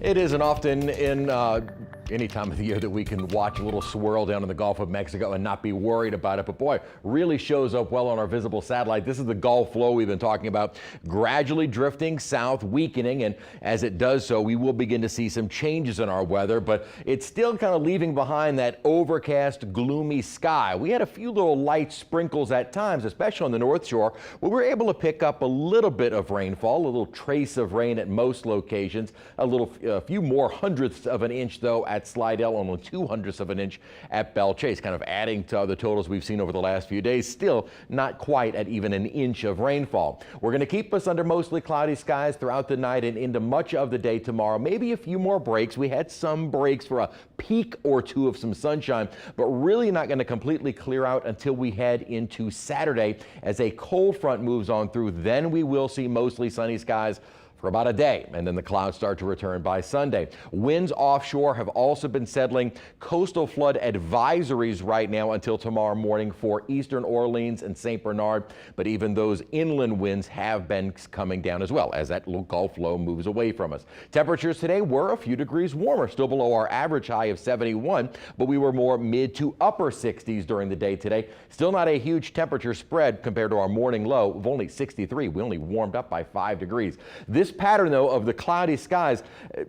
It isn't often in any time of the year that we can watch a little swirl down in the Gulf of Mexico and not be worried about it. But boy, really shows up well on our visible satellite. This is the Gulf flow we've been talking about, gradually drifting south, weakening. And as it does so, we will begin to see some changes in our weather. But it's still kind of leaving behind that overcast, gloomy sky. We had a few little light sprinkles at times, especially on the North Shore, where we were able to pick up a little bit of rainfall, a little trace of rain at most locations, a few more hundredths of an inch, though, at Slidell, only 2/100ths of an inch at Belle Chase, kind of adding to the totals we've seen over the last few days. Still not quite at even an inch of rainfall. We're going to keep us under mostly cloudy skies throughout the night and into much of the day tomorrow. Maybe a few more breaks. We had some breaks for a peak or two of some sunshine, but really not going to completely clear out until we head into Saturday as a cold front moves on through. Then we will see mostly sunny skies for about a day, and then the clouds start to return by Sunday. Winds offshore have also been settling. Coastal flood advisories right now until tomorrow morning for eastern Orleans and St. Bernard, but even those inland winds have been coming down as well as that little Gulf low moves away from us. Temperatures today were a few degrees warmer, still below our average high of 71, but we were more mid to upper 60s during the day today. Still not a huge temperature spread compared to our morning low of only 63. We only warmed up by 5 degrees. This pattern, though, of the cloudy skies,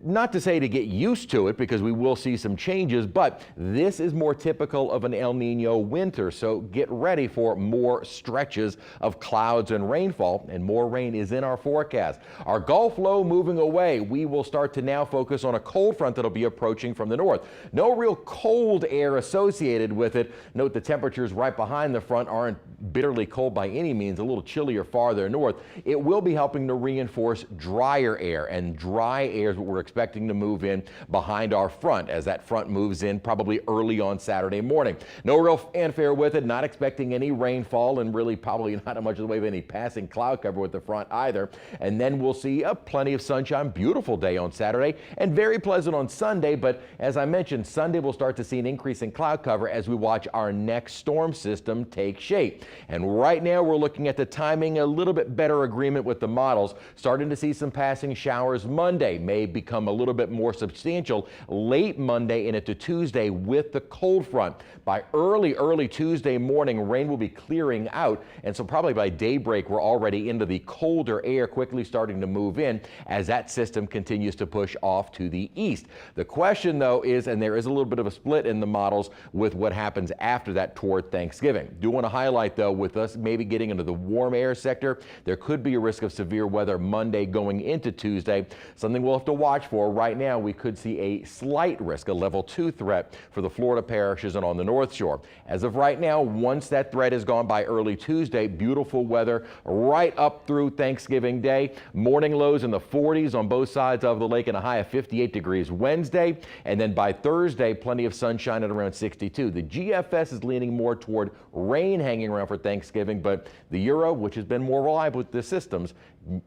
not to say to get used to it because we will see some changes, but this is more typical of an El Nino winter, so get ready for more stretches of clouds and rainfall, and more rain is in our forecast. Our Gulf low moving away, we will start to now focus on a cold front that'll be approaching from the north. No real cold air associated with it. Note the temperatures right behind the front aren't bitterly cold by any means, a little chillier farther north. It will be helping to reinforce drier air, and dry air is what we're expecting to move in behind our front as that front moves in probably early on Saturday morning. No real fanfare with it, not expecting any rainfall, and really probably not much in the way of any passing cloud cover with the front either. And then we'll see plenty of sunshine, beautiful day on Saturday, and very pleasant on Sunday. But as I mentioned, Sunday we'll start to see an increase in cloud cover as we watch our next storm system take shape. And right now we're looking at the timing, a little bit better agreement with the models, starting to see some passing showers Monday, may become a little bit more substantial late Monday and into Tuesday with the cold front. By early Tuesday morning, rain will be clearing out, and so probably by daybreak we're already into the colder air quickly starting to move in as that system continues to push off to the east. The question, though, is, and there is a little bit of a split in the models with what happens after that toward Thanksgiving. Do want to highlight, though, with us maybe getting into the warm air sector, there could be a risk of severe weather Monday going into Tuesday, something we'll have to watch for. Right now we could see a slight risk, a level 2 threat for the Florida parishes and on the North Shore. As of right now, once that threat is gone by early Tuesday, beautiful weather right up through Thanksgiving Day. Morning lows in the 40s on both sides of the lake and a high of 58 degrees Wednesday, and then by Thursday plenty of sunshine at around 62. The GFS is leaning more toward rain hanging around for Thanksgiving, but the Euro, which has been more reliable with the systems,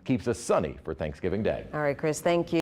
keeps us sunny for Thanksgiving Day. All right, Chris, thank you.